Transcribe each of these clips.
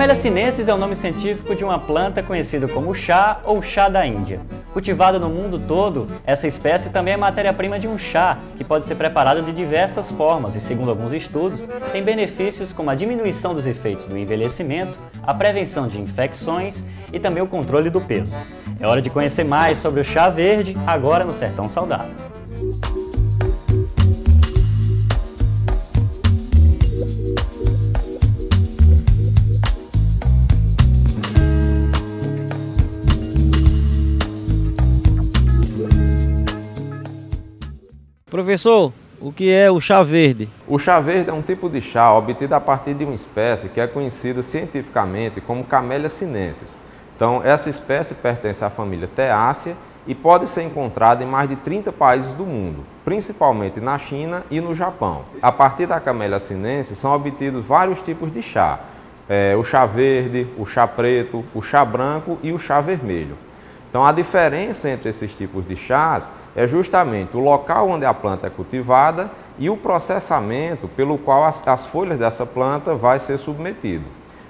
Camellia sinensis é o nome científico de uma planta conhecida como chá ou chá da Índia. Cultivada no mundo todo, essa espécie também é matéria-prima de um chá, que pode ser preparado de diversas formas e, segundo alguns estudos, tem benefícios como a diminuição dos efeitos do envelhecimento, a prevenção de infecções e também o controle do peso. É hora de conhecer mais sobre o chá verde, agora no Sertão Saudável. Professor, o que é o chá verde? O chá verde é um tipo de chá obtido a partir de uma espécie que é conhecida cientificamente como Camellia sinensis. Então, essa espécie pertence à família Teácea e pode ser encontrada em mais de 30 países do mundo, principalmente na China e no Japão. A partir da Camellia sinensis são obtidos vários tipos de chá. O chá verde, o chá preto, o chá branco e o chá vermelho. Então, a diferença entre esses tipos de chás é justamente o local onde a planta é cultivada e o processamento pelo qual as folhas dessa planta vai ser submetido.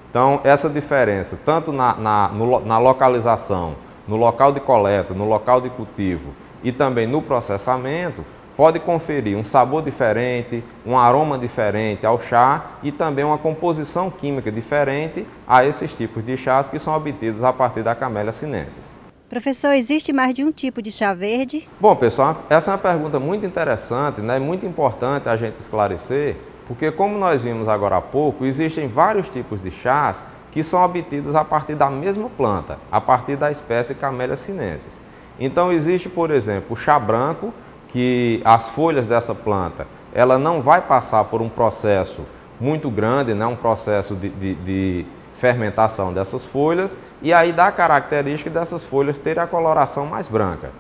Então, essa diferença, tanto na localização, no local de coleta, no local de cultivo e também no processamento, pode conferir um sabor diferente, um aroma diferente ao chá e também uma composição química diferente a esses tipos de chás que são obtidos a partir da Camellia sinensis. Professor, existe mais de um tipo de chá verde? Bom, pessoal, essa é uma pergunta muito interessante, né? Muito importante a gente esclarecer, porque como nós vimos agora há pouco, existem vários tipos de chás que são obtidos a partir da mesma planta, a partir da espécie Camellia sinensis. Então existe, por exemplo, o chá branco, que as folhas dessa planta, ela não vai passar por um processo muito grande, né? Um processo de fermentação dessas folhas, e aí dá a característica dessas folhas terem a coloração mais branca.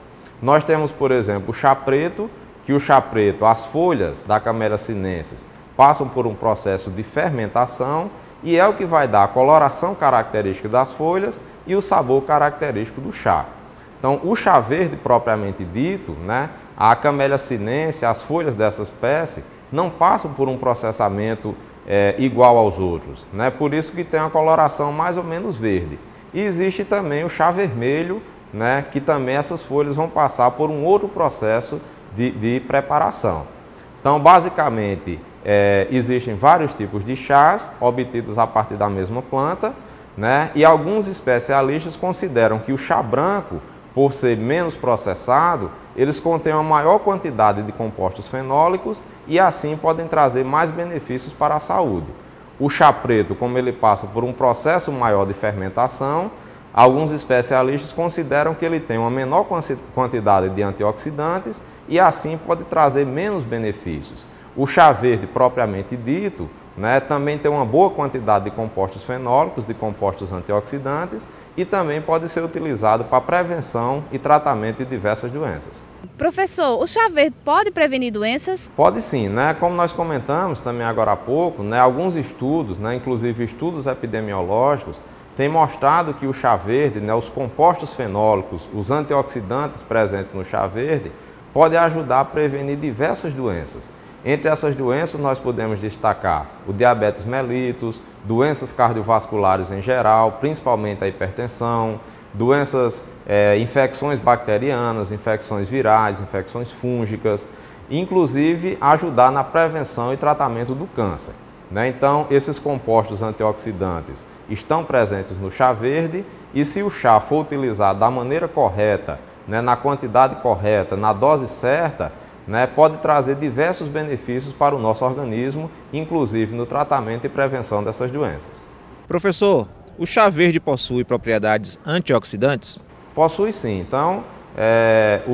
Nós temos, por exemplo, o chá preto, que o chá preto, as folhas da Camellia sinensis passam por um processo de fermentação e é o que vai dar a coloração característica das folhas e o sabor característico do chá. Então, o chá verde propriamente dito, né, a Camellia sinensis, as folhas dessa espécie, não passam por um processamento igual aos outros, né? Por isso que tem uma coloração mais ou menos verde. E existe também o chá vermelho, né? Que também essas folhas vão passar por um outro processo de preparação. Então, basicamente, existem vários tipos de chás obtidos a partir da mesma planta, né? E alguns especialistas consideram que o chá branco, por ser menos processado, eles contêm uma maior quantidade de compostos fenólicos e assim podem trazer mais benefícios para a saúde. O chá preto, como ele passa por um processo maior de fermentação, alguns especialistas consideram que ele tem uma menor quantidade de antioxidantes e assim pode trazer menos benefícios. O chá verde, propriamente dito, né, também tem uma boa quantidade de compostos fenólicos, de compostos antioxidantes e também pode ser utilizado para prevenção e tratamento de diversas doenças. Professor, o chá verde pode prevenir doenças? Pode sim, né? Como nós comentamos também agora há pouco, né, alguns estudos, né, inclusive estudos epidemiológicos, têm mostrado que o chá verde, né, os compostos fenólicos, os antioxidantes presentes no chá verde, podem ajudar a prevenir diversas doenças. Entre essas doenças, nós podemos destacar o diabetes mellitus, doenças cardiovasculares em geral, principalmente a hipertensão, doenças, infecções bacterianas, infecções virais, infecções fúngicas, inclusive ajudar na prevenção e tratamento do câncer, né? Então, esses compostos antioxidantes estão presentes no chá verde e se o chá for utilizado da maneira correta, né, na quantidade correta, na dose certa, né, pode trazer diversos benefícios para o nosso organismo, inclusive no tratamento e prevenção dessas doenças. Professor, o chá verde possui propriedades antioxidantes? Possui sim. Então,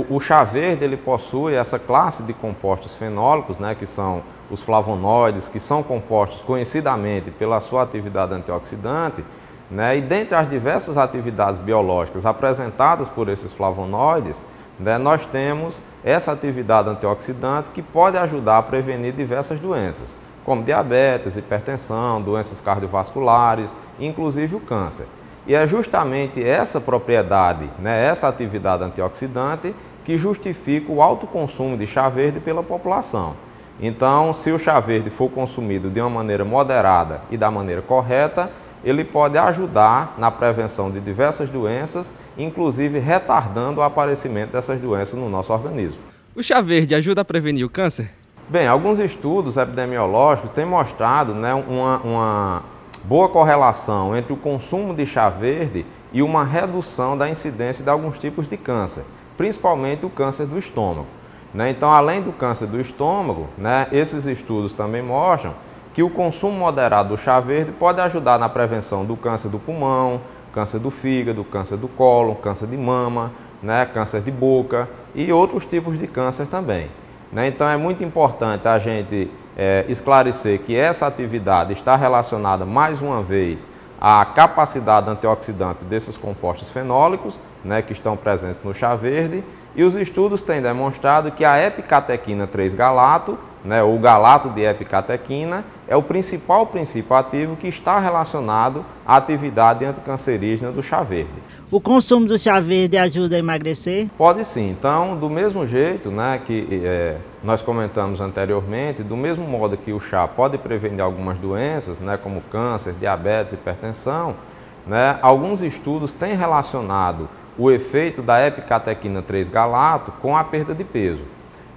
o chá verde ele possui essa classe de compostos fenólicos, né, que são os flavonoides, que são compostos conhecidamente pela sua atividade antioxidante, né, e dentre as diversas atividades biológicas apresentadas por esses flavonoides, né, nós temos essa atividade antioxidante que pode ajudar a prevenir diversas doenças, como diabetes, hipertensão, doenças cardiovasculares, inclusive o câncer. E é justamente essa propriedade, né, essa atividade antioxidante, que justifica o alto consumo de chá verde pela população. Então, se o chá verde for consumido de uma maneira moderada e da maneira correta, ele pode ajudar na prevenção de diversas doenças, inclusive retardando o aparecimento dessas doenças no nosso organismo. O chá verde ajuda a prevenir o câncer? Bem, alguns estudos epidemiológicos têm mostrado, né, uma boa correlação entre o consumo de chá verde e uma redução da incidência de alguns tipos de câncer, principalmente o câncer do estômago. Então, além do câncer do estômago, esses estudos também mostram que o consumo moderado do chá verde pode ajudar na prevenção do câncer do pulmão, câncer do fígado, câncer do cólon, câncer de mama, câncer de boca e outros tipos de câncer também. Então, é muito importante a gente esclarecer que essa atividade está relacionada, mais uma vez, à capacidade antioxidante desses compostos fenólicos, que estão presentes no chá verde, e os estudos têm demonstrado que a epicatequina 3-galato, ou galato de epicatequina, é o principal princípio ativo que está relacionado à atividade anticancerígena do chá verde. O consumo do chá verde ajuda a emagrecer? Pode sim. Então, do mesmo jeito que nós comentamos anteriormente, do mesmo modo que o chá pode prevenir algumas doenças, como câncer, diabetes, hipertensão, alguns estudos têm relacionado o efeito da epicatequina 3-galato com a perda de peso.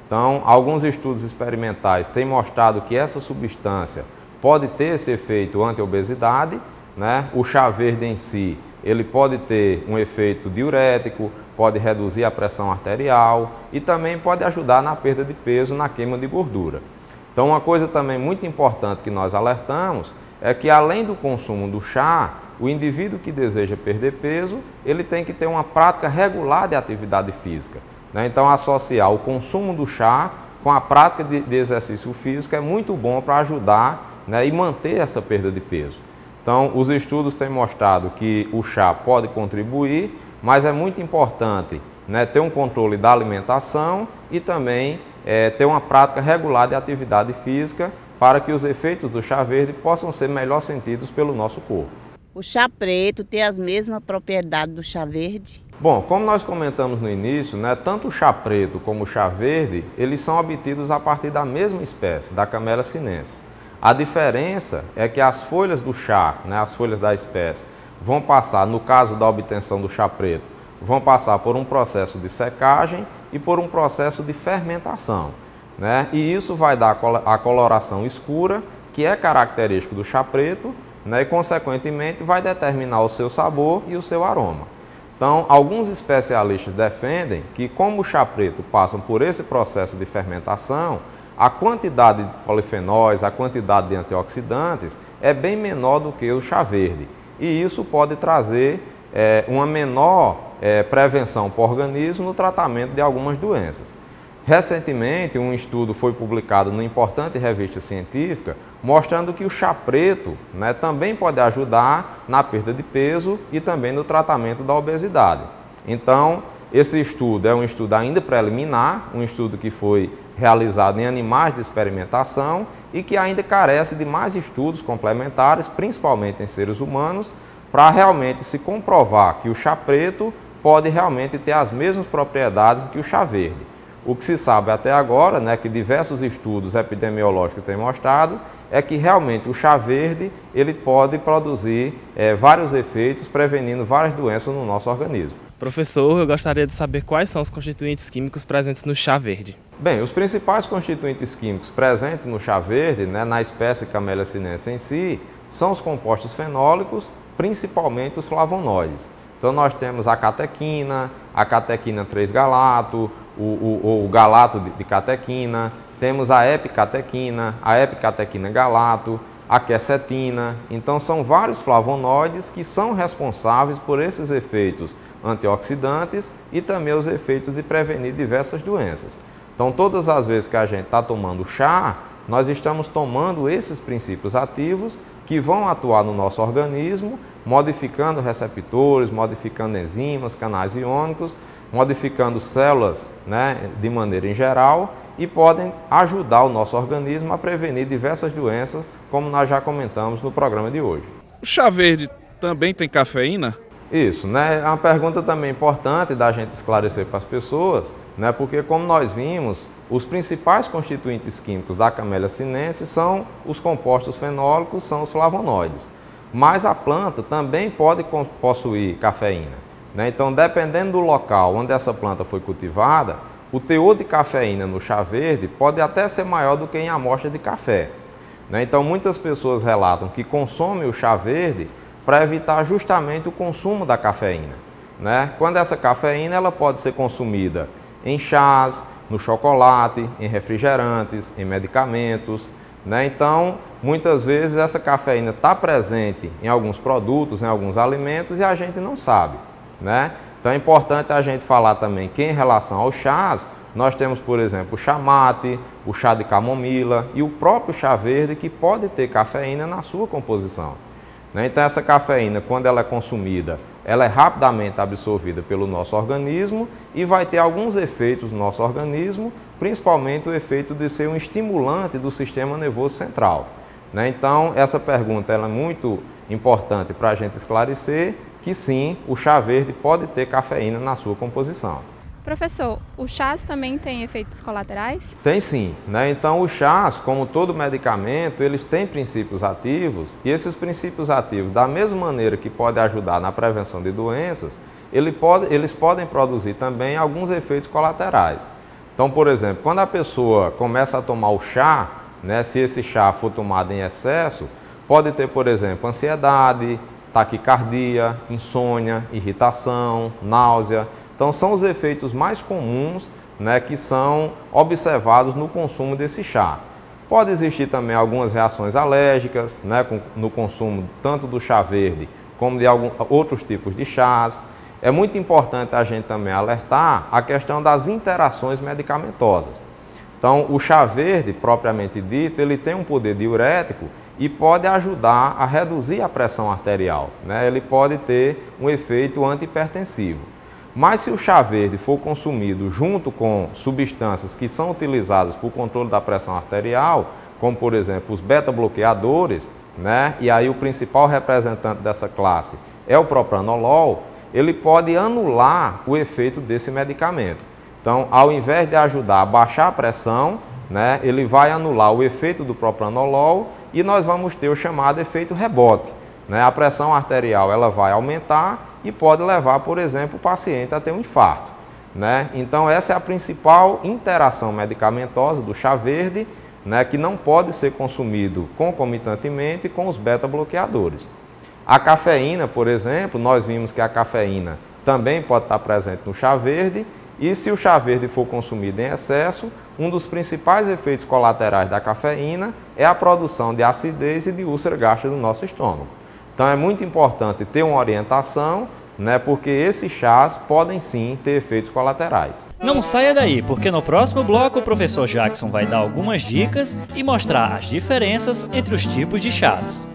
Então, alguns estudos experimentais têm mostrado que essa substância pode ter esse efeito anti-obesidade, O chá verde em si, ele pode ter um efeito diurético, pode reduzir a pressão arterial e também pode ajudar na perda de peso, na queima de gordura. Então, uma coisa também muito importante que nós alertamos é que, além do consumo do chá, o indivíduo que deseja perder peso, ele tem que ter uma prática regular de atividade física. Então, associar o consumo do chá com a prática de exercício físico é muito bom para ajudar e manter essa perda de peso. Então, os estudos têm mostrado que o chá pode contribuir, mas é muito importante ter um controle da alimentação e também ter uma prática regular de atividade física para que os efeitos do chá verde possam ser melhor sentidos pelo nosso corpo. O chá preto tem as mesmas propriedades do chá verde? Bom, como nós comentamos no início, tanto o chá preto como o chá verde, eles são obtidos a partir da mesma espécie, da Camellia sinensis. A diferença é que as folhas do chá, as folhas da espécie, vão passar, no caso da obtenção do chá preto, vão passar por um processo de secagem e por um processo de fermentação. E isso vai dar a coloração escura, que é característico do chá preto, e, consequentemente, vai determinar o seu sabor e o seu aroma. Então, alguns especialistas defendem que, como o chá preto passa por esse processo de fermentação, a quantidade de polifenóis, a quantidade de antioxidantes é bem menor do que o chá verde. E isso pode trazer uma menor prevenção para o organismo no tratamento de algumas doenças. Recentemente, um estudo foi publicado numa importante revista científica mostrando que o chá preto também pode ajudar na perda de peso e também no tratamento da obesidade. Então, esse estudo é um estudo ainda preliminar, um estudo que foi realizado em animais de experimentação e que ainda carece de mais estudos complementares, principalmente em seres humanos, para realmente se comprovar que o chá preto pode realmente ter as mesmas propriedades que o chá verde. O que se sabe até agora, que diversos estudos epidemiológicos têm mostrado, é que realmente o chá verde ele pode produzir vários efeitos, prevenindo várias doenças no nosso organismo. Professor, eu gostaria de saber quais são os constituintes químicos presentes no chá verde. Bem, os principais constituintes químicos presentes no chá verde, na espécie Camellia sinensis em si, são os compostos fenólicos, principalmente os flavonoides. Então, nós temos a catequina 3-galato, o galato de catequina, temos a epicatequina galato, a quercetina. Então, são vários flavonoides que são responsáveis por esses efeitos antioxidantes e também os efeitos de prevenir diversas doenças. Então, todas as vezes que a gente está tomando chá, nós estamos tomando esses princípios ativos que vão atuar no nosso organismo, modificando receptores, modificando enzimas, canais iônicos, modificando células de maneira em geral e podem ajudar o nosso organismo a prevenir diversas doenças, como nós já comentamos no programa de hoje. O chá verde também tem cafeína? Isso, é uma pergunta também importante da gente esclarecer para as pessoas, porque como nós vimos, os principais constituintes químicos da Camellia sinensis são os compostos fenólicos, são os flavonoides. mas a planta também pode possuir cafeína, né? Então, dependendo do local onde essa planta foi cultivada, o teor de cafeína no chá verde pode até ser maior do que em amostra de café, né? Então, muitas pessoas relatam que consomem o chá verde para evitar justamente o consumo da cafeína, né? Quando essa cafeína ela pode ser consumida em chás, no chocolate, em refrigerantes, em medicamentos, né? Então, muitas vezes essa cafeína está presente em alguns produtos, em alguns alimentos e a gente não sabe, né? Então é importante a gente falar também que em relação aos chás, nós temos, por exemplo, o chá mate, o chá de camomila e o próprio chá verde que pode ter cafeína na sua composição, né? Então essa cafeína, quando ela é consumida, ela é rapidamente absorvida pelo nosso organismo e vai ter alguns efeitos no nosso organismo, principalmente o efeito de ser um estimulante do sistema nervoso central, né? Então essa pergunta ela é muito importante para a gente esclarecer que sim, o chá verde pode ter cafeína na sua composição. Professor, os chás também têm efeitos colaterais? Tem sim, né? Então os chás, como todo medicamento, eles têm princípios ativos e esses princípios ativos, da mesma maneira que podem ajudar na prevenção de doenças, eles podem produzir também alguns efeitos colaterais. Então, por exemplo, quando a pessoa começa a tomar o chá, né, se esse chá for tomado em excesso, pode ter, por exemplo, ansiedade, taquicardia, insônia, irritação, náusea. Então, são os efeitos mais comuns, né, que são observados no consumo desse chá. Pode existir também algumas reações alérgicas, né, no consumo tanto do chá verde como de outros tipos de chás. É muito importante a gente também alertar a questão das interações medicamentosas. Então, o chá verde, propriamente dito, ele tem um poder diurético e pode ajudar a reduzir a pressão arterial, né? Ele pode ter um efeito antihipertensivo. Mas se o chá verde for consumido junto com substâncias que são utilizadas para o controle da pressão arterial, como por exemplo os beta-bloqueadores, né? E aí o principal representante dessa classe é o propranolol, ele pode anular o efeito desse medicamento. Então, ao invés de ajudar a baixar a pressão, né, ele vai anular o efeito do propranolol e nós vamos ter o chamado efeito rebote, né? A pressão arterial ela vai aumentar e pode levar, por exemplo, o paciente a ter um infarto, né? Então, essa é a principal interação medicamentosa do chá verde, né, que não pode ser consumido concomitantemente com os beta-bloqueadores. A cafeína, por exemplo, nós vimos que a cafeína também pode estar presente no chá verde e se o chá verde for consumido em excesso, um dos principais efeitos colaterais da cafeína é a produção de acidez e de úlcera gástrica do nosso estômago. Então é muito importante ter uma orientação, né, porque esses chás podem sim ter efeitos colaterais. Não saia daí, porque no próximo bloco o professor Jackson vai dar algumas dicas e mostrar as diferenças entre os tipos de chás.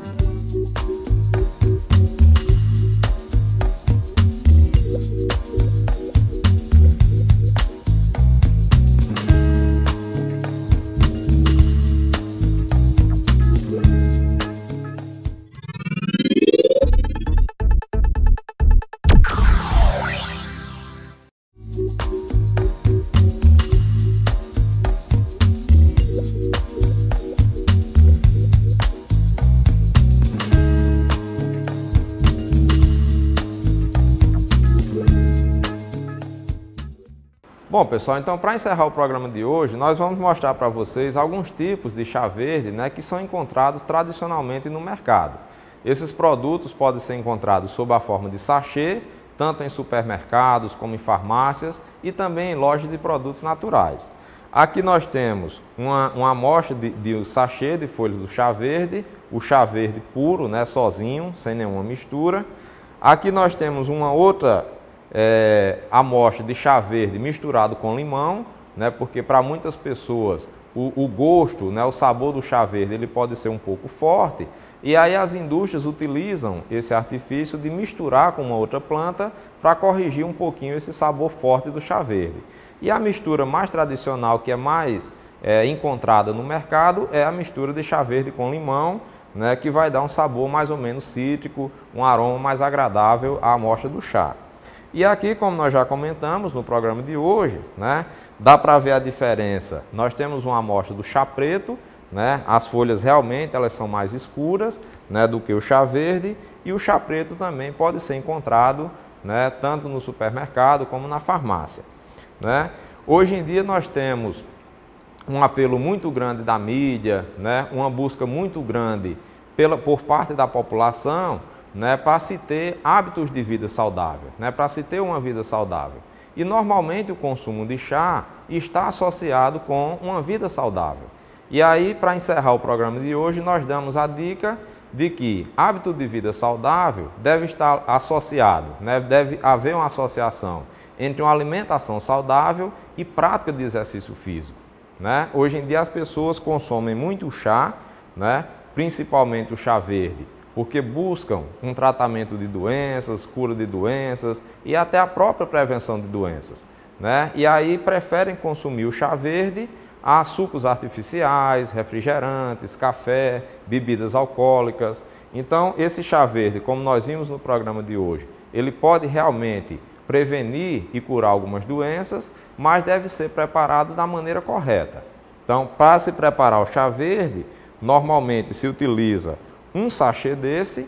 Bom, pessoal, então para encerrar o programa de hoje, nós vamos mostrar para vocês alguns tipos de chá verde, né, que são encontrados tradicionalmente no mercado. Esses produtos podem ser encontrados sob a forma de sachê, tanto em supermercados como em farmácias e também em lojas de produtos naturais. Aqui nós temos uma amostra de sachê de folhas do chá verde, o chá verde puro, né, sozinho, sem nenhuma mistura. Aqui nós temos uma outra amostra de chá verde misturado com limão, né, porque para muitas pessoas o gosto, né, o sabor do chá verde ele pode ser um pouco forte e aí as indústrias utilizam esse artifício de misturar com uma outra planta para corrigir um pouquinho esse sabor forte do chá verde. E a mistura mais tradicional, que é mais encontrada no mercado, é a mistura de chá verde com limão, né, que vai dar um sabor mais ou menos cítrico, um aroma mais agradável à amostra do chá. E aqui, como nós já comentamos no programa de hoje, né, dá para ver a diferença. Nós temos uma amostra do chá preto, né? As folhas realmente elas são mais escuras, né, do que o chá verde, e o chá preto também pode ser encontrado, né, tanto no supermercado como na farmácia, né? Hoje em dia nós temos um apelo muito grande da mídia, né, uma busca muito grande por parte da população, né, para se ter hábitos de vida saudável, né, para se ter uma vida saudável. E normalmente o consumo de chá está associado com uma vida saudável. E aí, para encerrar o programa de hoje, nós damos a dica de que hábito de vida saudável deve estar associado, né, deve haver uma associação entre uma alimentação saudável e prática de exercício físico, né? Hoje em dia as pessoas consomem muito chá, né, principalmente o chá verde, porque buscam um tratamento de doenças, cura de doenças e até a própria prevenção de doenças, né? E aí preferem consumir o chá verde a sucos artificiais, refrigerantes, café, bebidas alcoólicas. Então, esse chá verde, como nós vimos no programa de hoje, ele pode realmente prevenir e curar algumas doenças, mas deve ser preparado da maneira correta. Então, para se preparar o chá verde, normalmente se utiliza um sachê desse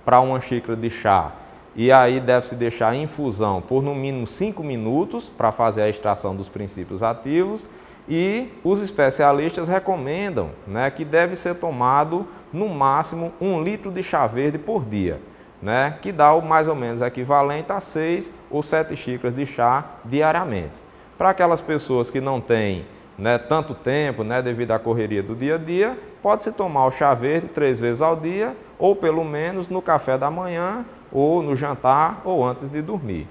para uma xícara de chá, e aí deve-se deixar em infusão por no mínimo 5 minutos para fazer a extração dos princípios ativos, e os especialistas recomendam, né, que deve ser tomado no máximo 1 litro de chá verde por dia, né, que dá o mais ou menos equivalente a 6 ou 7 xícaras de chá diariamente. Para aquelas pessoas que não têm, né, tanto tempo, né, devido à correria do dia a dia, pode-se tomar o chá verde 3 vezes ao dia, ou pelo menos no café da manhã, ou no jantar, ou antes de dormir.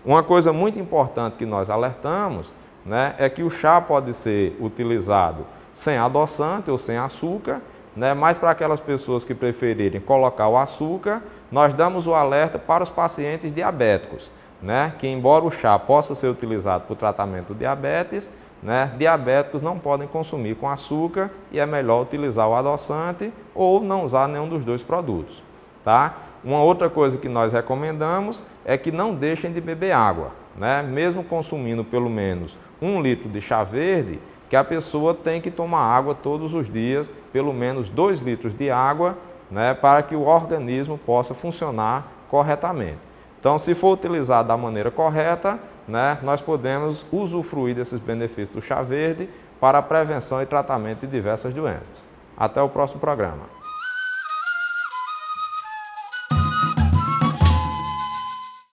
Uma coisa muito importante que nós alertamos, né, é que o chá pode ser utilizado sem adoçante ou sem açúcar, né, mas para aquelas pessoas que preferirem colocar o açúcar, nós damos o alerta para os pacientes diabéticos, né, que embora o chá possa ser utilizado para o tratamento do diabetes, né, diabéticos não podem consumir com açúcar e é melhor utilizar o adoçante ou não usar nenhum dos dois produtos, tá? Uma outra coisa que nós recomendamos é que não deixem de beber água, né? Mesmo consumindo pelo menos 1 litro de chá verde, que a pessoa tem que tomar água todos os dias, pelo menos 2 litros de água, né, para que o organismo possa funcionar corretamente. Então, se for utilizado da maneira correta, né, nós podemos usufruir desses benefícios do chá verde para a prevenção e tratamento de diversas doenças. Até o próximo programa.